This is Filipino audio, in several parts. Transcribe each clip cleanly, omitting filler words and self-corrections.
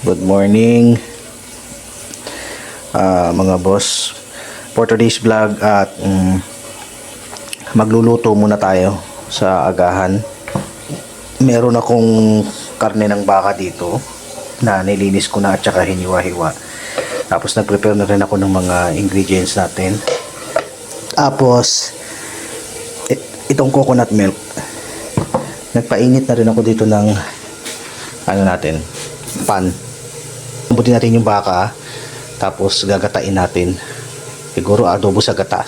Good morning mga boss. For today's vlog at magluluto muna tayo sa agahan. Meron akong karne ng baka dito na nilinis ko na at saka hiniwa-hiwa. Tapos nag-prepare na rin ako ng mga ingredients natin. Tapos itong coconut milk. Nagpainit na rin ako dito ng pan. Lambutin natin yung baka, tapos gagatain natin. Siguro adobo sa gata,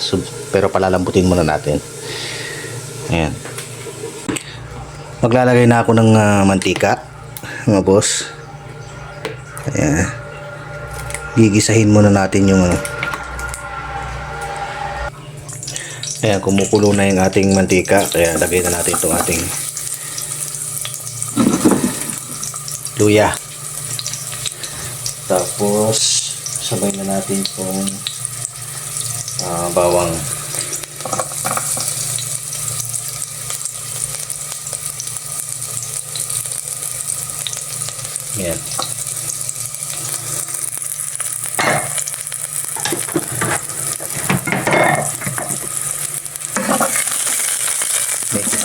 pero palalambutin muna natin. Ayan. Maglalagay na ako ng mantika, mga boss. Ayan. Gigisahin muna natin yung Ayan, kumukulo na yung ating mantika, kaya lagay na natin itong ating luya. Tapos sabay na natin itong bawang. Yan.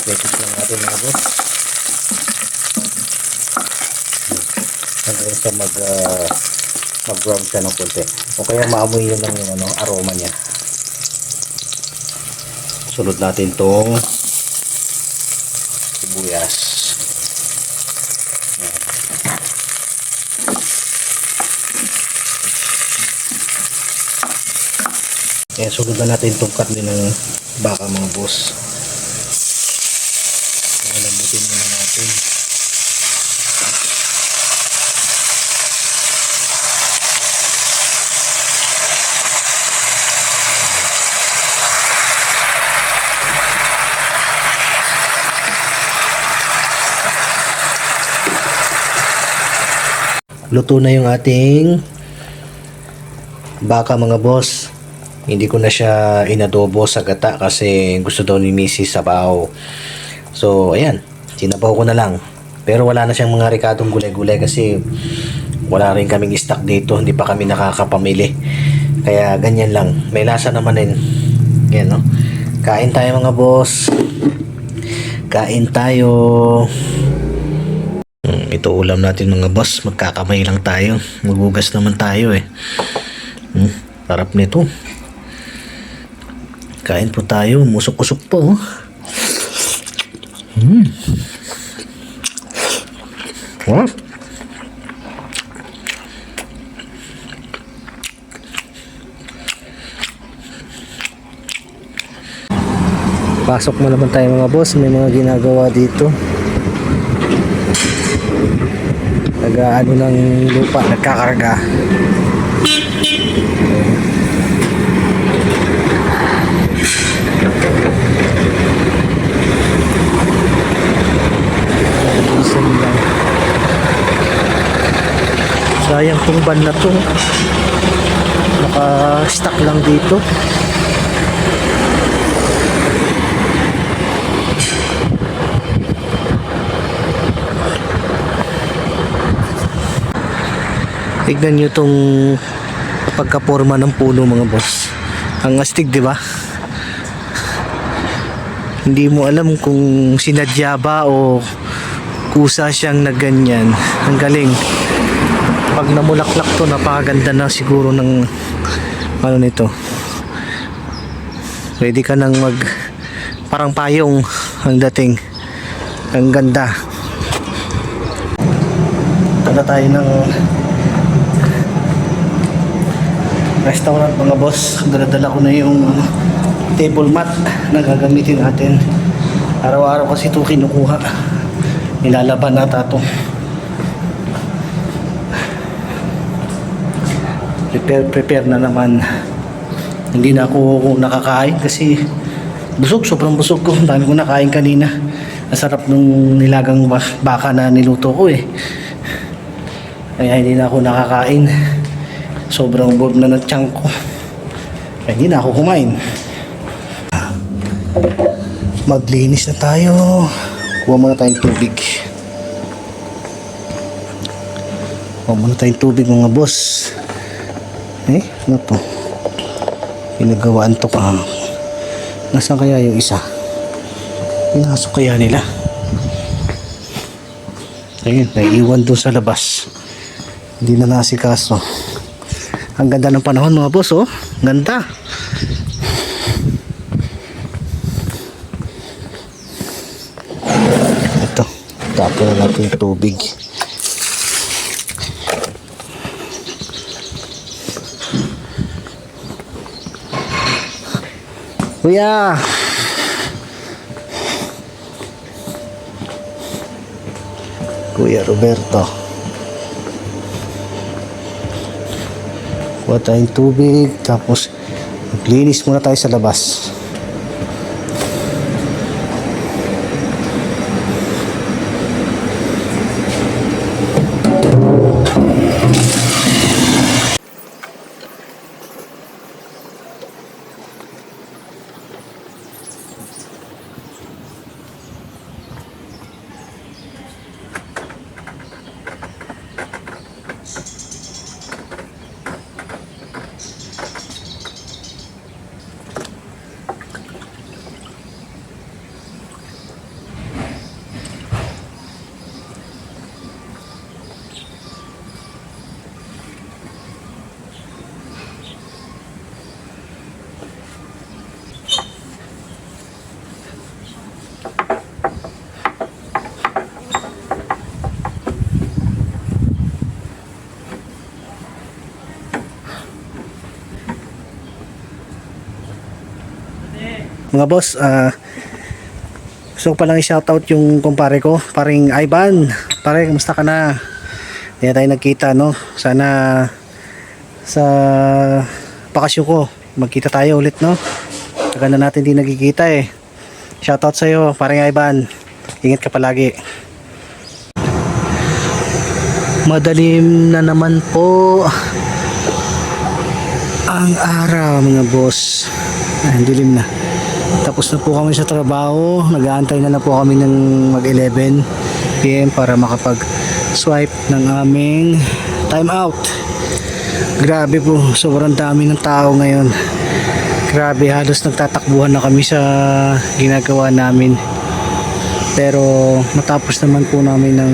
Betis lang natin mga boss. Hanggang sa mag-brown siya ng konti. O kaya maamoy yun lang yung aroma niya. Sunod natin tong sibuyas. Ayan, sunod na natin itong karne ng baka mga boss. Lambutin muna natin. Luto na yung ating baka mga boss. Hindi ko na siya inadobo sa gata kasi gusto daw ni Mrs. sabaw. So ayan, sinabaw ko na lang. Pero wala na siyang mga rikadong gulay-gulay kasi wala rin kaming stock dito. Hindi pa kami nakakapamili. Kaya ganyan lang. May lasa naman din. Yan, no? Kain tayo mga boss. Kain tayo. Ito ulam natin mga boss. Magkakamay lang tayo. Magugas naman tayo eh. Sarap nito. Kain po tayo. Musok-usok po. Wow. Pasok mo naman tayo mga boss. May mga ginagawa dito. Nag-ano ng lupa, nagkakarga. Sayang tong van na to. Naka-stuck lang dito. Tignan nyo itong pagkaporma ng puno mga boss. Ang astig, di ba? Hindi mo alam kung sinadya ba o kusa siyang nagganyan. Ang galing. Pag namulaklak to, napakaganda na siguro ng nito. Pwede ka nang parang payong ang dating. Ang ganda. Tanda tayo ng restaurant mga boss. Dala-dala ko na yung table mat na gagamitin natin. Araw-araw kasi ito kinukuha. Nilalaban na ito. Prepare na naman. Hindi na ako nakakain kasi busog, sobrang busog ko. Ang dami ko nakain kanina. Ang sarap nung nilagang baka na niluto ko eh. Kaya hindi na ako nakakain. Sobrang bulb na ng tiyan ko. Kaya hindi na ako kumain. Maglinis na tayo. Kuha muna tayong tubig. Huwag muna tayong tubig mga boss. Ano to? Pinagawaan to ka. Nasaan kaya yung isa? Pinasok kaya nila? Ayun, naiiwan doon sa labas. Hindi na nasikaso. Ang ganda ng panahon mga boss, oh. Ganda. Ito, tapon na natin yung tubig. Kuya! Kuya Roberto. Kuha tayong tubig, tapos maglinis muna tayo sa labas. Mga boss, gusto ko palang i-shoutout yung kumpare ko, paring Ivan. Pare, kamusta ka na? Hindi na tayo nagkita, no? Sana sa bakasyon ko, magkita tayo ulit, no? Tagal na natin di nagkikita eh. Shoutout sa'yo, paring Ivan. Ingat ka palagi. Madalim na naman po ang araw, mga boss. Dilim na. Tapos na po kami sa trabaho. Nag-aantay na lang po kami ng mag 11 PM para makapag swipe ng aming time out. Grabe po, sobrang dami ng tao ngayon. Grabe, halos nagtatakbuhan na kami sa ginagawa namin. Pero matapos naman po namin ng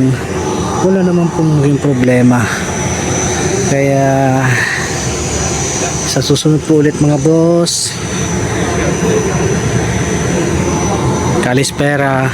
wala naman po maging problema. Kaya sa susunod po ulit mga boss, Kalispera.